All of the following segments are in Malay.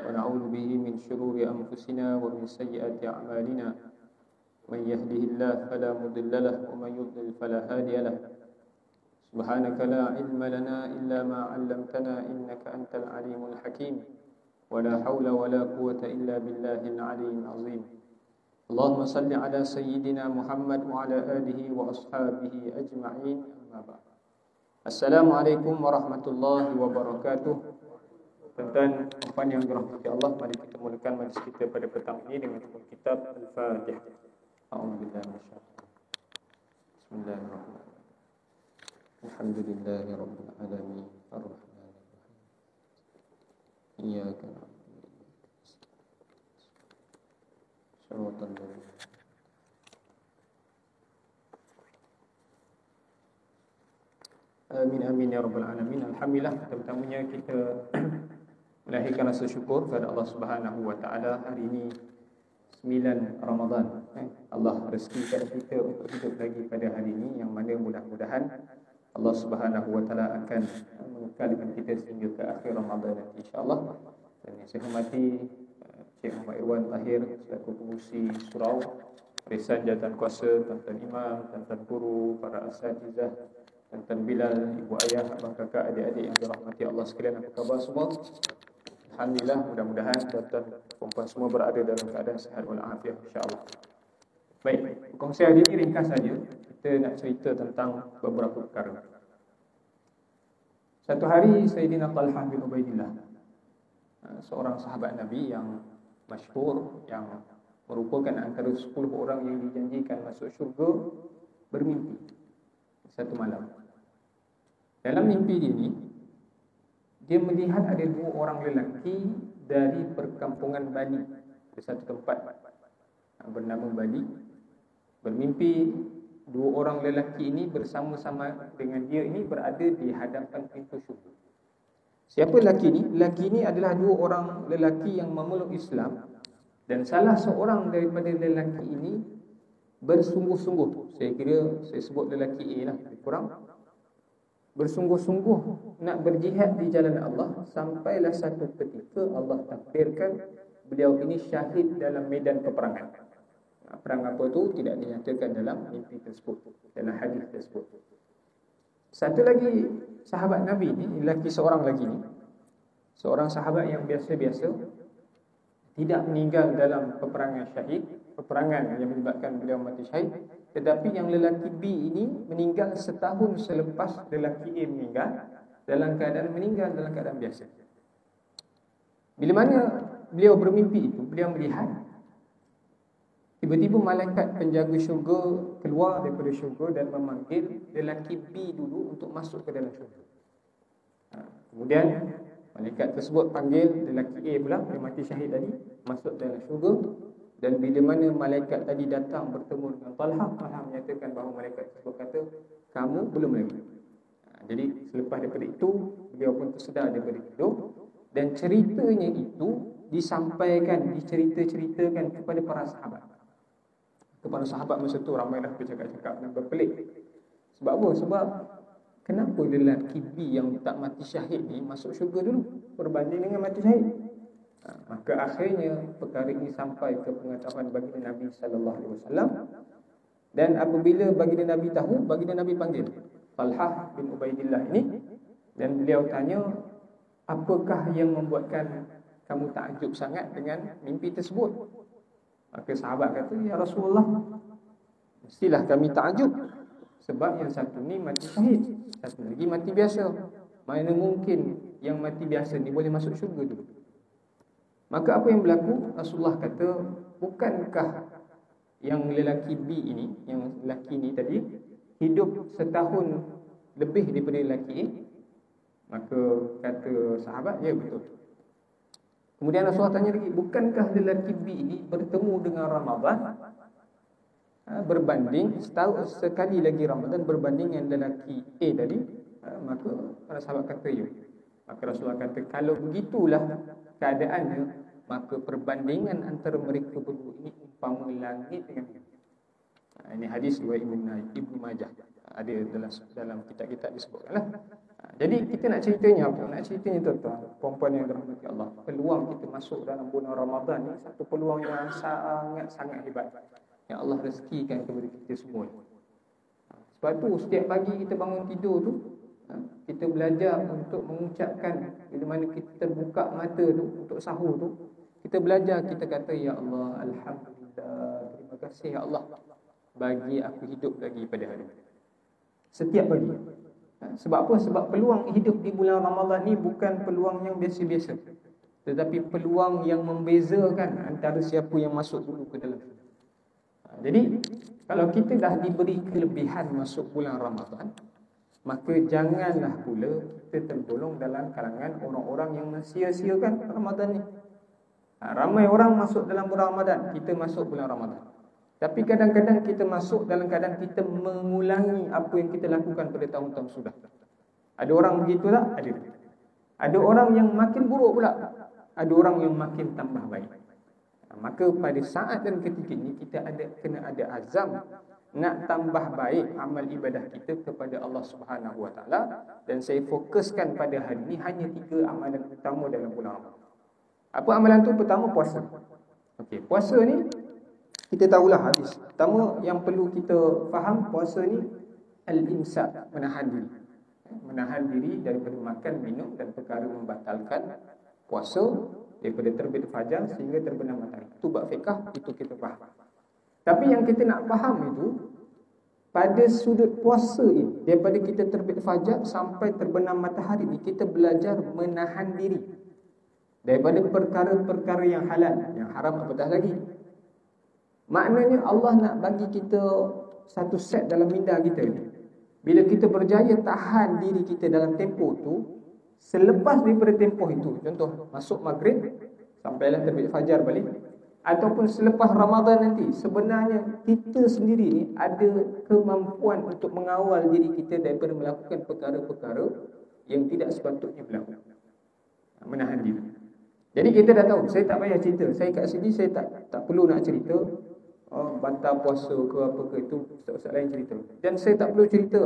ونعوذ به من شرور أنفسنا ومن سيئات أعمالنا من يهده الله فلا مضل له ومن يضلل فلا هادي له سبحانك لا علم لنا إلا ما علمتنا إنك أنت العليم الحكيم ولا حول ولا قوة إلا بالله العلي العظيم اللهم صل على سيدنا محمد وعلى آله وأصحابه أجمعين أما بعد. Assalamualaikum warahmatullahi wabarakatuh. Tuan-tuan, puan yang dirahmati Allah, mari kita mulakan majlis kita pada petang ini dengan kitab Al-Fatihah. A'udzubillahi minasyaitanir rajim. Bismillahirrahmanirrahim. Alhamdulillahi rabbil alamin. Arrahmanir rahim. Iyyaka na'budu wa iyyaka nasta'in. Shiratal ladzina Amin amin ya rabbal alamin. Alhamdulillah, pertamanya kita melahirkan rasa syukur kepada Allah Subhanahu wa taala. Hari ini 9 Ramadan. Allah rezekikan kita untuk hidup lagi pada hari ini, yang mana mudah-mudahan Allah Subhanahu wa taala akan mengekalkan kita sehingga ke akhir Ramadan nanti insya-Allah. Dan yang saya hormati Cik Muhammad Irwan Tahir selaku pengurusi surau, Perisan Jawatan Kuasa, tuan-tuan imam, tuan-tuan guru, para asatizah, Tuan Bilal, ibu ayah, abang kakak, adik-adik yang dirahmati Allah sekalian, apa khabar semua? Alhamdulillah, mudah-mudahan tuan-tuan perempuan semua berada dalam keadaan sihat walafiat insya-Allah. Baik, kongsi hari ini ringkas saja. Kita nak cerita tentang beberapa perkara. Satu hari Sayyidina Talhah bin Ubaidillah, seorang sahabat Nabi yang masyhur, yang merupakan antara 10 orang yang dijanjikan masuk syurga, bermimpi satu malam. Dalam mimpi ini, dia melihat ada 2 orang lelaki dari perkampungan Bali di satu tempat bernama Bali. Bermimpi 2 orang lelaki ini bersama-sama dengan dia ini berada di hadapan pintu syurga. Siapa lelaki ini? Lelaki ini adalah 2 orang lelaki yang memeluk Islam, dan salah seorang daripada lelaki ini bersungguh-sungguh, saya sebut lelaki A lah, kurang, bersungguh-sungguh nak berjihad di jalan Allah, sampailah satu ketika Allah takdirkan beliau ini syahid dalam medan peperangan. Perang apa tu tidak dinyatakan dalam mimpi tersebut, dalam hadis tersebut. Satu lagi sahabat Nabi ni, lelaki seorang lagi ni, seorang sahabat yang biasa-biasa, tidak meninggal dalam peperangan syahid, peperangan yang menyebabkan beliau mati syahid, tetapi yang lelaki B ini meninggal setahun selepas lelaki A meninggal, dalam keadaan biasa. Bila mana beliau bermimpi itu, beliau melihat tiba-tiba malaikat penjaga syurga keluar daripada syurga dan memanggil lelaki B dulu untuk masuk ke dalam syurga. Kemudian malaikat tersebut panggil lelaki A pula, yang mati syahid tadi, masuk dalam syurga. Dan bila mana malaikat tadi datang bertemu dengan Talhah, Talhah menyatakan bahawa malaikat tersebut kata, kamu belum lagi. Jadi selepas daripada itu, beliau pun tersedar daripada tidur, dan ceritanya itu diceritakan kepada para sahabat. Kepada sahabat masa tu ramailah bercakap-cakap dan berpelik. Sebab apa? Sebab kenapa lelaki B yang tak mati syahid ni masuk syurga dulu berbanding dengan mati syahid? Maka akhirnya perkara ini sampai ke pengetahuan baginda Nabi sallallahu alaihi wasallam, dan apabila baginda Nabi tahu, baginda Nabi panggil Talhah bin Ubaidillah ini, dan beliau tanya, apakah yang membuatkan kamu takjub sangat dengan mimpi tersebut? Maka sahabat kata, ya Rasulullah, mestilah kami takjub, sebab yang satu ni mati syahid, satu lagi mati biasa. Mana mungkin yang mati biasa ni boleh masuk syurga dulu? Maka apa yang berlaku? Rasulullah kata, bukankah yang lelaki B ini, yang lelaki ni tadi, hidup setahun lebih daripada lelaki A? Maka kata sahabat, ya betul. Kemudian Rasulullah tanya lagi, bukankah lelaki B ini bertemu dengan Ramadan berbanding sekali lagi Ramadan berbanding dengan lelaki A tadi? Maka para sahabat kata, ya. Maka Rasulullah kata, kalau begitulah keadaannya, maka perbandingan antara mereka berdua ini umpama langit dengan bumi. Ini hadis riwayat Ibnu Majah. Ada dalam kitab-kitab disebutkanlah. Jadi kita nak ceritanya apa? Nak ceritanya tuan-tuan, puan-puan yang dirahmati Allah, peluang kita masuk dalam bulan Ramadan ni satu peluang yang sangat-sangat hebat yang Allah rezekikan kepada kita semua. Sebab tu setiap pagi kita bangun tidur tu, kita belajar untuk mengucapkan bila mana kita terbuka mata tu untuk sahur tu, kita belajar, kita kata ya Allah, alhamdulillah, terima kasih ya Allah bagi aku hidup lagi pada hari ini. Setiap pagi. Sebab apa? Sebab peluang hidup di bulan Ramadan ni bukan peluang yang biasa-biasa, tetapi peluang yang membezakan antara siapa yang masuk dulu ke dalam. Jadi kalau kita dah diberi kelebihan masuk bulan Ramadan, maka janganlah pula kita tergolong dalam kalangan orang-orang yang mensia-siakan Ramadan ni. Ramai orang masuk dalam bulan Ramadan, kita masuk bulan Ramadan, tapi kadang-kadang kita masuk dalam keadaan kita mengulangi apa yang kita lakukan pada tahun-tahun sudah. Ada orang begitu tak? Ada. Ada orang yang makin buruk pula, ada orang yang makin tambah baik. Maka pada saat dan ketika ini kita kena ada azam nak tambah baik amal ibadah kita kepada Allah Subhanahu Wa Taala. Dan saya fokuskan pada hari ini hanya 3 amalan utama dalam bulan Ramadan. Apa amalan tu? Pertama, puasa. Okey, puasa ni kita tahulah hadis. Pertama yang perlu kita faham, puasa ni al-imsak, menahan diri. Menahan diri daripada makan, minum dan perkara membatalkan puasa daripada terbit fajar sehingga terbenam matahari. Itu bab fiqh, itu kita faham. Tapi yang kita nak faham itu pada sudut puasa ini, daripada kita terbit fajar sampai terbenam matahari ni, kita belajar menahan diri daripada perkara-perkara yang halal, yang haram apatah lagi. Maknanya Allah nak bagi kita satu set dalam minda kita ni. Bila kita berjaya tahan diri kita dalam tempoh tu, selepas daripada tempoh itu, contoh masuk maghrib sampailah terbit fajar balik, ataupun selepas Ramadan nanti, sebenarnya kita sendiri ni ada kemampuan untuk mengawal diri kita daripada melakukan perkara-perkara yang tidak sepatutnya berlaku. Menahan diri. Jadi kita dah tahu, saya tak payah cerita. Saya kat sini saya tak perlu nak cerita batal puasa ke apa ke, itu ustaz-ustaz lain cerita. Dan saya tak perlu cerita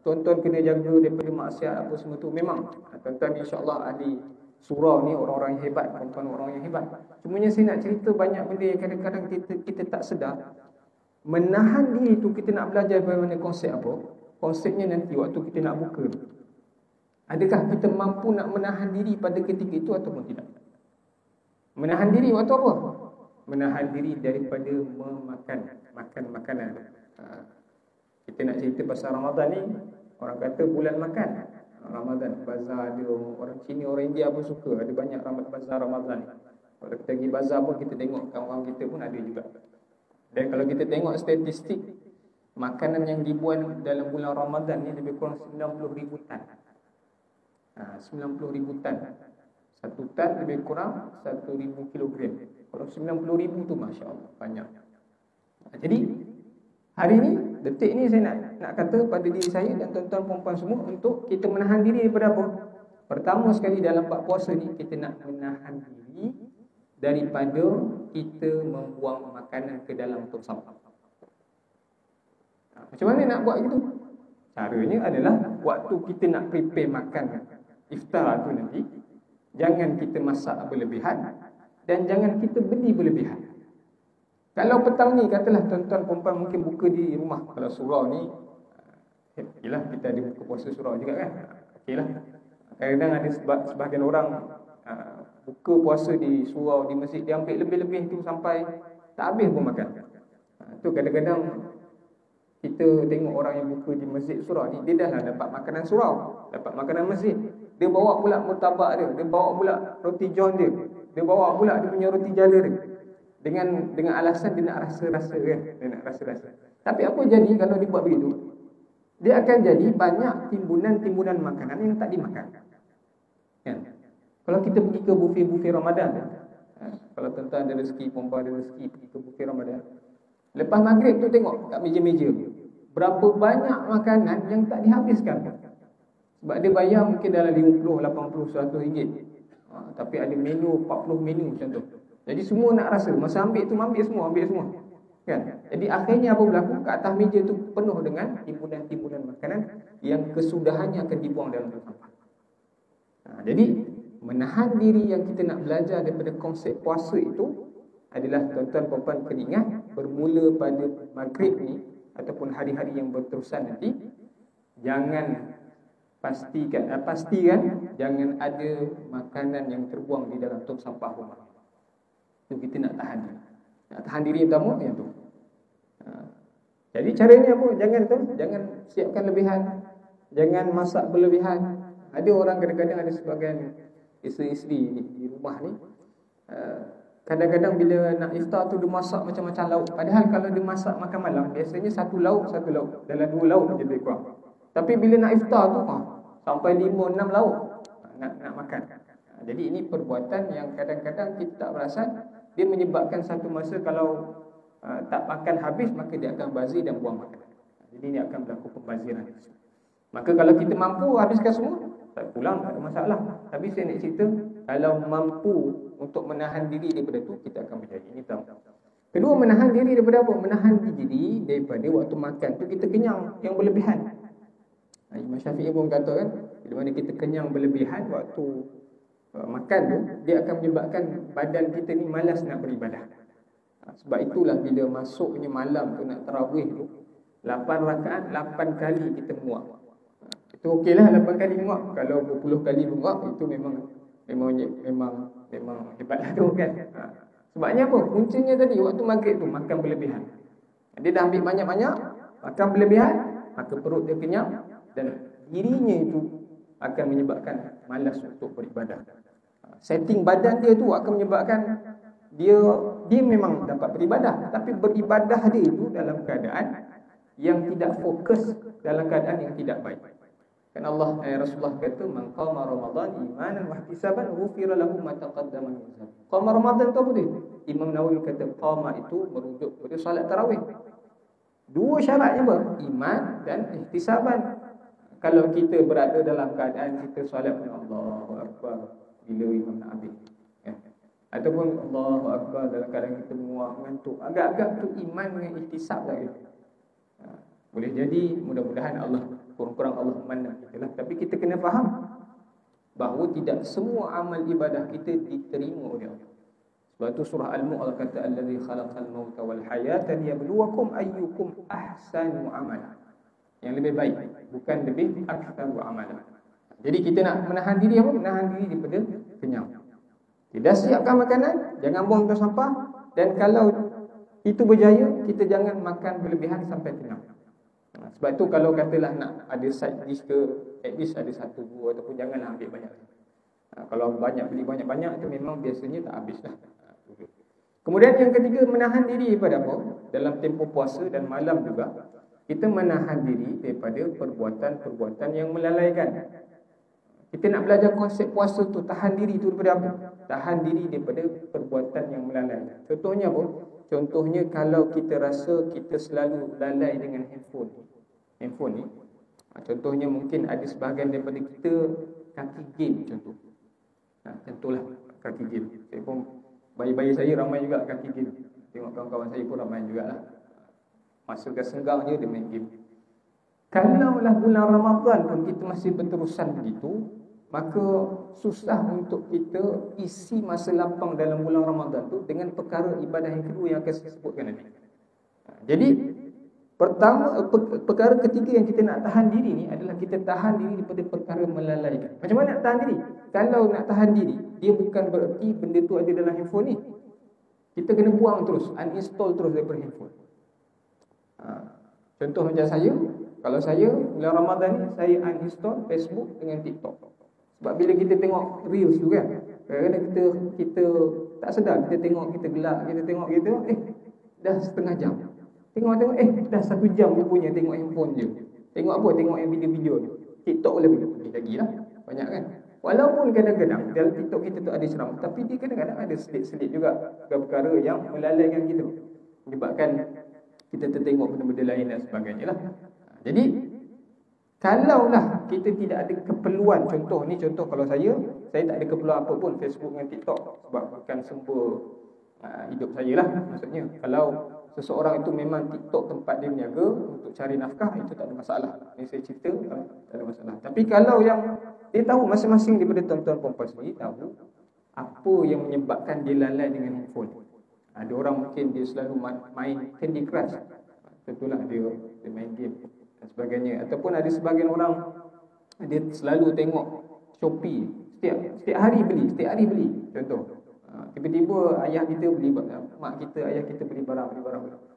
tuan-tuan kena jaga daripada maksiat apa semua tu. Memang tuan-tuan insya-Allah ahli surau ni orang-orang yang hebat, tuan-tuan orang yang hebat. Cumanya saya nak cerita banyak benda yang kadang-kadang kita tak sedar. Menahan diri tu kita nak belajar bagaimana konsep apa? Konsepnya nanti waktu kita nak buka tu. Adakah kita mampu nak menahan diri pada ketika itu ataupun tidak? Menahan diri waktu apa? Menahan diri daripada makan makanan. Kita nak cerita pasal Ramadan ni, orang kata bulan makan. Ramadan, bazar ada, orang Cina, orang India pun suka. Ada banyak bazar Ramadan ni. Kalau kita pergi bazar pun kita tengok kawan-kawan kita pun ada juga. Dan kalau kita tengok statistik, makanan yang dibuat dalam bulan Ramadan ni lebih kurang 90,000 tan. 90,000 tan. Satu tan lebih kurang 1,000 kilogram. Kalau 90,000 tu Masya Allah, banyak. Jadi hari ni, detik ni saya nak kata pada diri saya dan tuan-tuan perempuan semua, untuk kita menahan diri daripada apa? Pertama sekali dalam bab puasa ni, kita nak menahan diri daripada kita membuang makanan ke dalam tong sampah. Macam mana nak buat gitu? Caranya adalah waktu kita nak prepare makan iftar tu nanti, jangan kita masak berlebihan dan jangan kita beli berlebihan. Kalau petang ni, katalah tuan-tuan perempuan mungkin buka di rumah. Kalau surau ni, okeylah kita ada buka puasa surau juga kan. Okeylah. Kadang-kadang ada sebahagian orang buka puasa di surau, di masjid, dia ambil lebih-lebih tu sampai tak habis pun makan. Tu kadang-kadang kita tengok orang yang buka di masjid surau ni, dia dah lah dapat makanan surau, dapat makanan masjid. Dia bawa pula murtabak dia bawa pula roti john dia bawa pula dia punya roti jala dia. Dengan alasan dia nak rasa-rasa kan. Dia nak rasa-rasa. Tapi apa jadi kalau dibuat begitu? Dia akan jadi banyak timbunan-timbunan makanan yang tak dimakan. Kan? Kalau kita pergi ke buffet-buffet Ramadan, kalau tuan-tuan ada rezeki, perempuan ada rezeki pergi ke buffet Ramadan, lepas maghrib tu tengok kat meja-meja berapa banyak makanan yang tak dihabiskan. Sebab dia bayar mungkin dalam 50, 80, 100 ringgit. Tapi ada menu 40 menu macam tu. Jadi semua nak rasa. Masa ambil tu ambil semua. Kan? Jadi akhirnya apa berlaku? Ke atas meja tu penuh dengan timbunan-timbunan makanan yang kesudahannya akan dibuang dalam tong sampah. Jadi menahan diri yang kita nak belajar daripada konsep puasa itu adalah, tuan-tuan puan-puan kena ingat, bermula pada maghrib ni ataupun hari-hari yang berterusan nanti, jangan pastikan jangan ada makanan yang terbuang di dalam tong sampah rumah. Itu kita nak tahan diri. Nak tahan diri pertama yang tu. Jadi caranya apa? Jangan siapkan lebihan. Jangan masak berlebihan. Ada orang kadang-kadang, ada sebagian isteri-isteri di rumah ni, kadang-kadang bila nak iftar tu dia masak macam-macam lauk. Padahal kalau dia masak makan malam, biasanya satu lauk. Dalam 2 lauk je lebih kurang. Tapi bila nak iftar tu sampai 5-6 lauk nak makan. Jadi ini perbuatan yang kadang-kadang kita tak perasan, dia menyebabkan satu masa kalau tak makan habis, maka dia akan bazir dan buang makanan. Jadi ini akan berlaku pembaziran. Maka kalau kita mampu habiskan semua, tak pulang, tak ada masalah. Tapi saya nak cerita, kalau mampu untuk menahan diri daripada tu, kita akan berjaya. Ini tahu. Kedua, menahan diri daripada apa? Menahan diri daripada waktu makan tu kita kenyang yang berlebihan. Imam Syafi'i pun kata kan, bila mana kita kenyang berlebihan waktu makan tu, dia akan menyebabkan badan kita ni malas nak beribadah. Sebab itulah bila masuknya malam tu nak tarawih tu, 8 rakaat 8 kali kita muak. Itu okeylah 8 kali muak. Kalau berpuluh kali muak, itu memang hebatlah tu kan. Sebabnya apa? Kuncinya tadi waktu maghrib tu makan berlebihan. Dia dah ambil banyak-banyak, makan berlebihan, maka perut dia kenyang dan dirinya itu akan menyebabkan malas untuk beribadah. Setting badan dia tu akan menyebabkan dia memang dapat beribadah, tapi beribadah dia itu dalam keadaan yang tidak fokus, dalam keadaan yang tidak baik. Kan Rasulullah kata, man qama Ramadan imanan wa ihtisaban ghufira lahu ma taqaddama min dhanbi. Qama Ramadan tu apa dia? Imam Nawawi kata qama itu merujuk pada solat tarawih. 2 syaratnya apa? Iman dan ihtisaban. Kalau kita berada dalam keadaan kita solat Allahu Akbar bila imam nak habis, ataupun Allahu Akbar dalam keadaan kita muak, ngantuk, agak-agak tu iman dengan ihtisab lagi. Boleh jadi mudah-mudahan Allah, kurang-kurang Allah mana kita lah. Tapi kita kena faham bahawa tidak semua amal ibadah kita diterima oleh Allah. Sebab tu surah Al-Mulk Allah kata allazi khalaqal mauta wal hayata liyabluwakum ayyukum ahsanu amala. Yang lebih baik, bukan lebih aktsaru amala. Jadi kita nak menahan diri apa? Menahan diri daripada kenyang. Tidak siapkan makanan, jangan buang ke sampah, dan kalau itu berjaya, kita jangan makan berlebihan sampai kenyang. Sebab tu kalau katalah nak ada side dish ke, at least ada 1-2, ataupun janganlah ambil banyak. Kalau banyak beli banyak-banyak itu memang biasanya tak habislah. Kemudian yang ketiga, menahan diri daripada apa? Dalam tempoh puasa dan malam juga, kita menahan diri daripada perbuatan-perbuatan yang melalaikan. Kita nak belajar konsep puasa tu, tahan diri tu daripada apa? Tahan diri daripada perbuatan yang melalaikan. Contohnya apa? Contohnya kalau kita rasa kita selalu lalai dengan handphone ni. Contohnya mungkin ada sebahagian daripada kita kaki game contoh. Contohlah kaki game. Saya pun, bayi-bayi saya ramai juga kaki game. Tengok kawan-kawan saya pun ramai jugalah. Masa senggang je dia main game. Kalaulah bulan Ramadan pun kita masih berterusan begitu, maka susah untuk kita isi masa lapang dalam bulan Ramadan tu dengan perkara ibadah yang kedua yang akan saya sebutkan nanti. Jadi perkara ketiga yang kita nak tahan diri ni adalah kita tahan diri daripada perkara melalaikan. Macam mana nak tahan diri? Kalau nak tahan diri, dia bukan bererti benda tu ada dalam handphone ni. Kita kena buang terus, uninstall terus daripada handphone. Contoh macam saya, kalau saya bulan Ramadan ni saya uninstall Facebook dengan TikTok. Sebab bila kita tengok reels tu kan, kadang-kadang kita tak sedar, kita tengok, kita gelak, kita tengok, dah setengah jam. Tengok, dah 1 jam punya tengok handphone je. Tengok apa? Tengok yang video-video tu. TikTok lebih lagi lah, banyak kan. Walaupun kadang-kadang dalam TikTok kita tu ada ceramah, tapi dia kadang-kadang ada selit-selit juga perkara yang melalaikan kita, menyebabkan kita tertengok benda-benda lain dan sebagainya lah. Jadi kalaulah kita tidak ada keperluan, contoh kalau saya tak ada keperluan apa pun Facebook dengan TikTok, sebab bukan sumber hidup saya lah. Maksudnya kalau seseorang itu memang TikTok tempat dia berniaga untuk cari nafkah, itu tak ada masalah. Ini saya cerita, tak ada masalah. Tapi kalau yang dia tahu, masing-masing daripada tuan-tuan perempuan sendiri tahu apa yang menyebabkan dia lalai dengan handphone. Ada orang mungkin dia selalu main Candy Crush, tentulah dia main game dan sebagainya. Ataupun ada sebahagian orang dia selalu tengok Shopee, setiap hari beli. Contoh, tiba-tiba ayah kita beli, mak kita, ayah kita beli barang.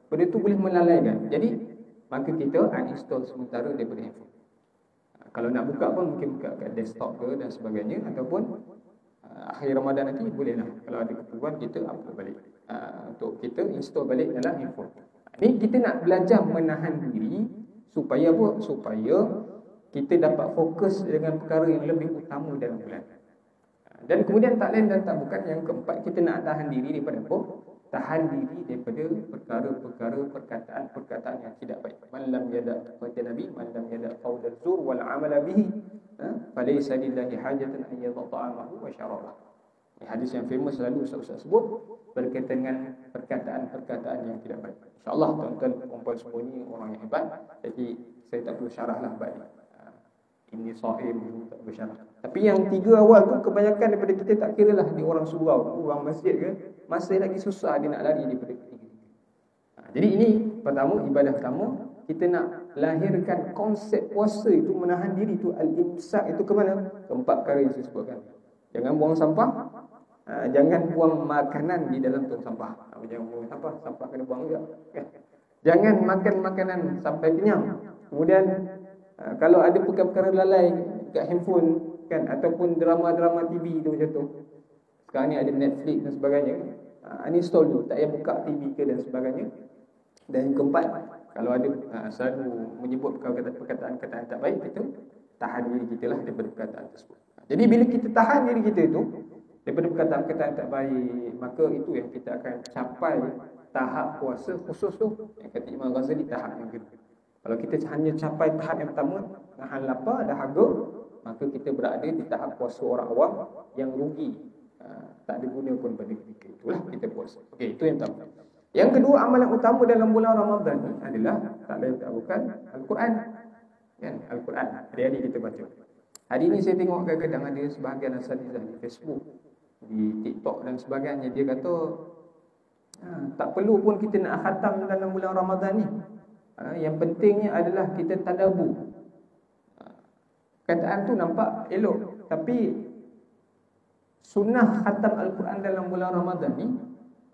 Benda tu boleh melalaikan. Jadi maka kita uninstall sementara daripada handphone. Kalau nak buka pun mungkin buka kat desktop ke dan sebagainya, ataupun akhir Ramadan nanti bolehlah kalau ada keperluan kita upload balik, untuk kita install balik dalam handphone. Ni kita nak belajar menahan diri supaya apa? Supaya kita dapat fokus dengan perkara yang lebih utama dalam bulan. Dan kemudian tak lain dan tak bukan, yang keempat, kita nak tahan diri daripada apa? Tahan diri daripada perkara-perkara perkataan yang tidak baik. Man lam yada' kata Nabi, man lam yada' qaulaz zur wal 'amala bihi, falaysa lillahi hajatan an yadha ta'amahu wa syarabahu. Ini hadis yang famous, selalu ustaz-ustaz sebut, berkaitan dengan perkataan-perkataan yang tidak baik. InsyaAllah tuan-tuan perempuan semua ni orang yang hebat, jadi saya tak perlu syarahlah bab ni. Ini sa'im, tak bersyarah. Tapi yang tiga awal tu kebanyakan daripada kita tak kira lah dia orang surau, orang masjid ke, masih lagi susah dia nak lari daripada ketiga. Jadi ini pertama, ibadah pertama, kita nak lahirkan konsep puasa itu, menahan diri itu, al-imsak itu ke mana? Keempat perkara yang saya sebutkan. Jangan buang sampah, jangan buang makanan di dalam tong sampah. Jangan buang sampah kena buang juga. Jangan makan makanan sampai kenyang. Kemudian kalau ada perkara-perkara lalai kat handphone kan, ataupun drama-drama TV tu macam tu. Sekarang ni ada Netflix dan sebagainya. Uninstall dulu, tak payah buka TV ke dan sebagainya. Dan yang keempat, kalau ada selalu menyebut perkataan-perkataan tak baik, kita tahan diri kita lah daripada perkataan tersebut. Jadi bila kita tahan diri kita itu daripada perkataan-perkataan tak baik, maka itu yang kita akan capai tahap puasa khusus tu, yang kata Imam Ghazali, tahap yang kedua. Kalau kita hanya capai tahap yang pertama, nahan lapar, dahaga, maka kita berada di tahap puasa orang awam yang rugi. Tak ada guna pun pada ketika itulah kita puasa. Okey, itu yang pertama. Yang kedua, amalan utama dalam bulan Ramadan ni adalah tak lain tak bukan Al-Quran. Kan? Al-Quran. Hari-hari kita baca. Hari ni saya tengok kadang-kadang ada sebahagian asatizah di Facebook, di TikTok dan sebagainya, dia kata tak perlu pun kita nak khatam dalam bulan Ramadan ni. Yang pentingnya adalah kita tadabbur. Kataan tu nampak elok, tapi sunnah khatam Al-Quran dalam bulan Ramadan ni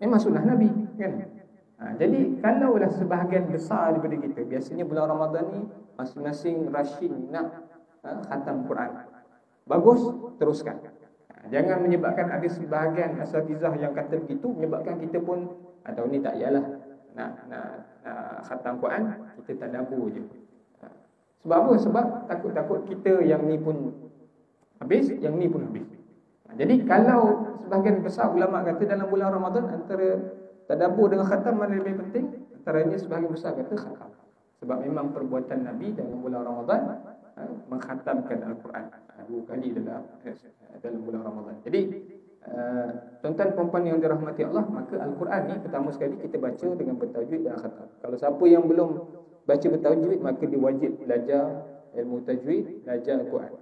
memang sunnah Nabi, kan? Jadi kalaulah sebahagian besar daripada kita, biasanya bulan Ramadan ni masing-masing Rashid nak khatam Quran, bagus, teruskan. Jangan menyebabkan ada sebahagian asatizah yang kata begitu, menyebabkan kita pun tahun ni tak yalah nak khatam Quran, kita tadabbur je. Sebab apa? Sebab takut-takut kita yang ni pun habis, yang ni pun habis. Jadi kalau sebahagian besar ulama kata dalam bulan Ramadan antara tadabbur dengan khatam mana lebih penting, antaranya sebahagian besar kata khatam. Sebab memang perbuatan Nabi dalam bulan Ramadan mengkhatamkan Al-Quran 2 kali dalam bulan Ramadan. Jadi tuan-tuan perempuan yang dirahmati Allah, maka Al-Quran ni pertama sekali kita baca dengan bertajwid dan khatam. Kalau siapa yang belum baca bertajwid, maka dia wajib belajar ilmu tajwid, belajar Al-Quran.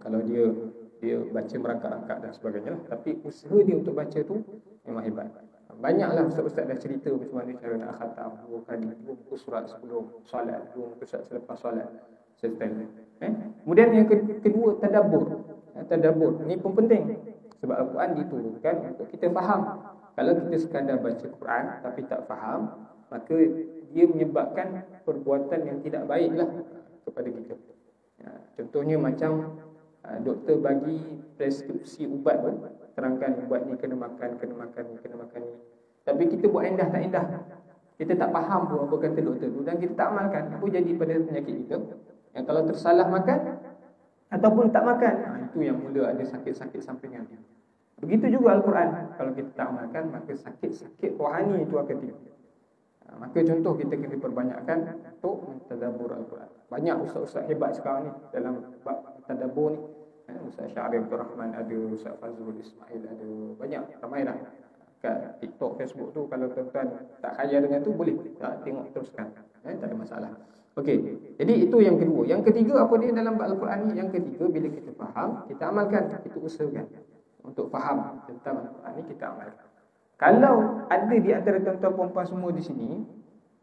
Kalau dia baca merangkak-rangkak dan sebagainya, tapi usaha dia untuk baca tu memang hebat. Banyaklah ustaz-ustaz dah cerita macam mana cara nak khatam 2 kali, 2 muka surat sebelum solat, 2 muka surat selepas solat, seterusnya. Kemudian yang kedua, tadabbur. Tadabbur ni pun penting, sebab Al-Quran diturunkan untuk kita faham. Kalau kita sekadar baca Quran tapi tak faham, maka dia menyebabkan perbuatan yang tidak baiklah kepada kita. Contohnya macam doktor bagi preskripsi ubat tu, terangkan ubat ni kena makan ni. Tapi kita buat endah tak endah. Kita tak faham pun apa kata doktor tu dan kita tak amalkan. Apa jadi pada penyakit kita? Yang kalau tersalah makan ataupun tak makan, itu yang mula ada sakit-sakit sampingan. Begitu juga Al-Quran. Kalau kita tak amalkan, maka sakit-sakit rohani itu akan timbul. Maka contoh kita kena perbanyakkan untuk tadabbur Al-Quran. Banyak ustaz-ustaz hebat sekarang ni dalam bab tadabbur ni. Ustaz Syarif Abdul Rahman ada, Ustaz Fazrul Ismail ada, banyak, ramai dah. kat TikTok, Facebook tu, kalau tuan-tuan tak kaya dengan tu, boleh tengok teruskan, tak ada masalah. Okey, jadi itu yang kedua. Yang ketiga apa dia dalam Al-Quran ni? Yang ketiga, bila kita faham, kita amalkan, kita usahakan untuk faham tentang Al-Quran ni, kita amalkan. Kalau ada di antara tuan-tuan perempuan semua di sini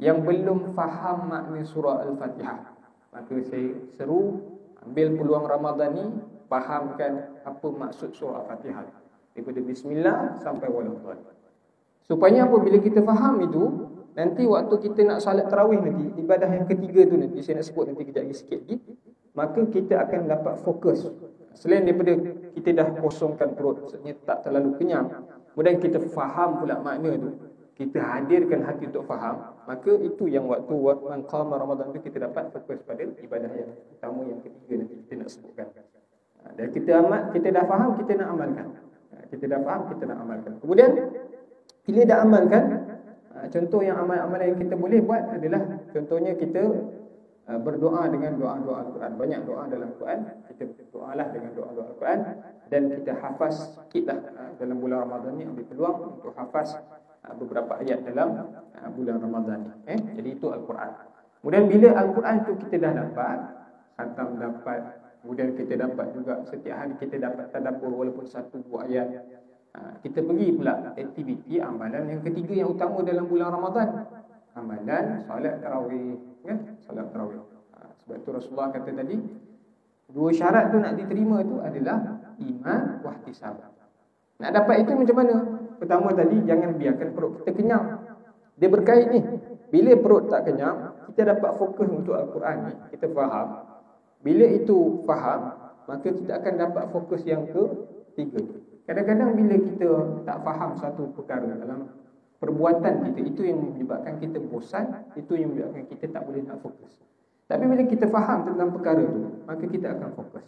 yang belum faham makna surah Al-Fatihah, maka saya seru ambil peluang Ramadan ni, fahamkan apa maksud surah Al-Fatihah daripada bismillah sampai waladdallin. Supaya apa? Bila kita faham itu, nanti waktu kita nak salat tarawih nanti, ibadah yang ketiga tu nanti saya nak sebut nanti kejap lagi sikit lagi, maka kita akan dapat fokus. Selain daripada kita dah kosongkan perut, maksudnya tak terlalu kenyang, kemudian kita faham pula makna tu, kita hadirkan hati untuk faham, maka itu yang waktu man qama Ramadan tu kita dapat fokus pada ibadah yang utama yang ketiga nanti kita nak sebutkan. Dan kita dah faham, kita nak amalkan. Kita dah faham, kita nak amalkan. Kemudian bila dah amalkan, contoh yang amal-amalan yang kita boleh buat adalah, contohnya kita berdoa dengan doa-doa Al-Quran. Banyak doa dalam Al-Quran, kita berdoalah dengan doa-doa Al-Quran, dan kita hafaz sikitlah dalam bulan Ramadan ni, ambil peluang untuk hafaz beberapa ayat dalam bulan Ramadan ni. Jadi itu Al-Quran. Kemudian bila Al-Quran tu kita dah dapat, khatam dapat, kemudian kita dapat juga setiap hari kita dapat tadabbur walaupun 1-2 ayat, kita pergi pula aktiviti amalan yang ketiga yang utama dalam bulan Ramadan, amalan solat tarawih, kan? Solat tarawih. Sebab itu Rasulullah kata tadi, 2 syarat tu nak diterima tu adalah iman wa ihtisab. Nak dapat itu macam mana? Pertama tadi, jangan biarkan perut kita kenyang. Dia berkait ni. Bila perut tak kenyang, kita dapat fokus untuk Al-Quran ni, kita faham. Bila itu faham, maka kita akan dapat fokus yang ketiga. Kadang-kadang bila kita tak faham satu perkara dalam perbuatan kita, itu yang menyebabkan kita bosan, itu yang menyebabkan kita tak boleh nak fokus. Tapi bila kita faham tentang perkara tu, maka kita akan fokus.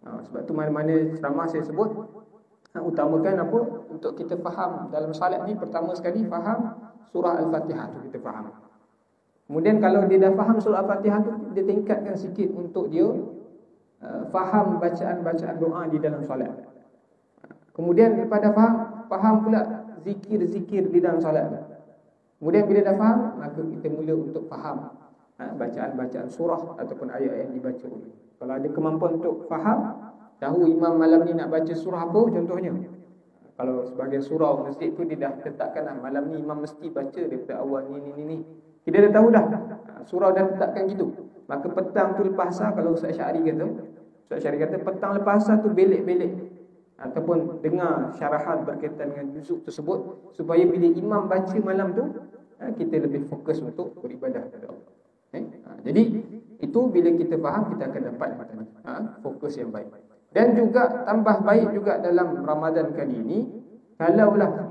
Sebab tu mana-mana ceramah saya sebut, utamakan apa? Untuk kita faham dalam salat ni, pertama sekali faham surah Al-Fatihah tu, kita faham. Kemudian kalau dia dah faham surah Al-Fatihah tu, dia tingkatkan sikit untuk dia faham bacaan-bacaan doa di dalam solat. Kemudian daripada faham pula zikir-zikir di dalam solat. Kemudian bila dah faham, maka kita mula untuk faham bacaan-bacaan surah ataupun ayat yang dibaca oleh. Kalau ada kemampuan untuk faham, tahu imam malam ni nak baca surah apa contohnya. Kalau sebagai surau masjid tu dia dah letakkan malam ni imam mesti baca daripada awal ni. Kita dah tahu dah. Surau dah letakkan gitu. Maka petang tu lepas asar, kalau Ustaz Syari kata petang lepas asar tu belik-belik ataupun dengar syarahan berkaitan dengan juzuk tersebut, supaya bila imam baca malam tu, kita lebih fokus untuk beribadah kepada Allah. Jadi itu bila kita faham, kita akan dapat fokus yang baik. Dan juga tambah baik juga dalam Ramadan kali ini, kalaulah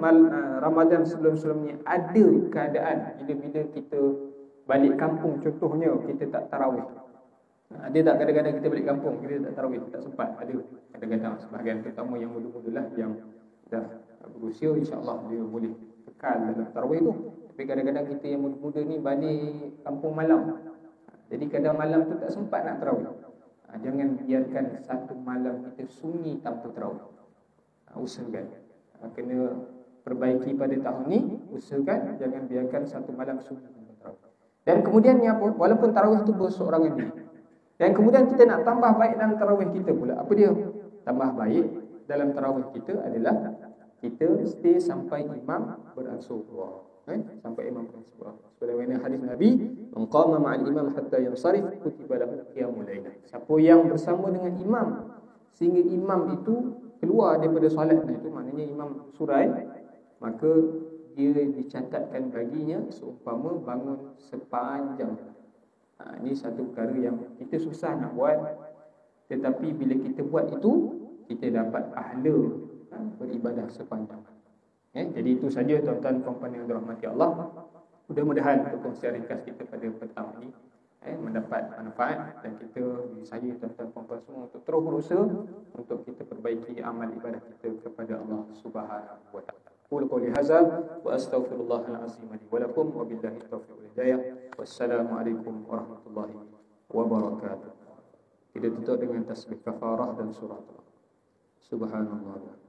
Ramadan sebelum-sebelumnya ada keadaan bila kita balik kampung, contohnya kita tak tarawih. Ada tak kadang-kadang kita balik kampung, kita tak tarawih, tak sempat? Ada kadang-kadang, sebahagian terutama yang muda-muda lah, yang dah berusia, insya-Allah dia boleh kekal dalam tarawih tu. Tapi kadang-kadang kita yang muda-muda ni balik kampung malam, jadi kadang malam tu tak sempat nak tarawih. Jangan biarkan satu malam kita sunyi tanpa tarawih. Usahakan. Kena perbaiki pada tahun ni, usahakan jangan biarkan satu malam sunyi tanpa tarawih. Dan kemudian ni apa? Walaupun tarawih tu berseorangan diri. Dan kemudian kita nak tambah baik dalam tarawih kita pula. Apa dia? Tambah baik dalam tarawih kita adalah kita stay sampai imam beransur keluar. Sampai imam beransur keluar. Sebagaimana hadis Nabi, "Man qama ma'al imam hatta yansarif kutiba lahu qiyamul lail." Siapa yang bersama dengan imam sehingga imam itu keluar daripada solatnya, itu maknanya imam surai, maka dia dicatatkan baginya seumpama bangun sepanjang. Ini satu perkara yang kita susah nak buat, tetapi bila kita buat itu, kita dapat pahala beribadah sepanjang. Jadi itu saja tuan-tuan puan-puan yang dirahmati Allah. Mudah-mudahan perkongsian ringkas kita pada petang ini mendapat manfaat, dan saya tuan-tuan puan-puan semua untuk terus berusaha untuk kita perbaiki amal ibadah kita kepada Allah Subhanahu wa taala. Qul qouli hadza wa astaghfirullahal azim li wa lakum wa billahi taufiq wal hidayah. Wassalamualaikum warahmatullahi wabarakatuh. Kita tutup dengan tasbih kafarah dan surah. Subhanallah.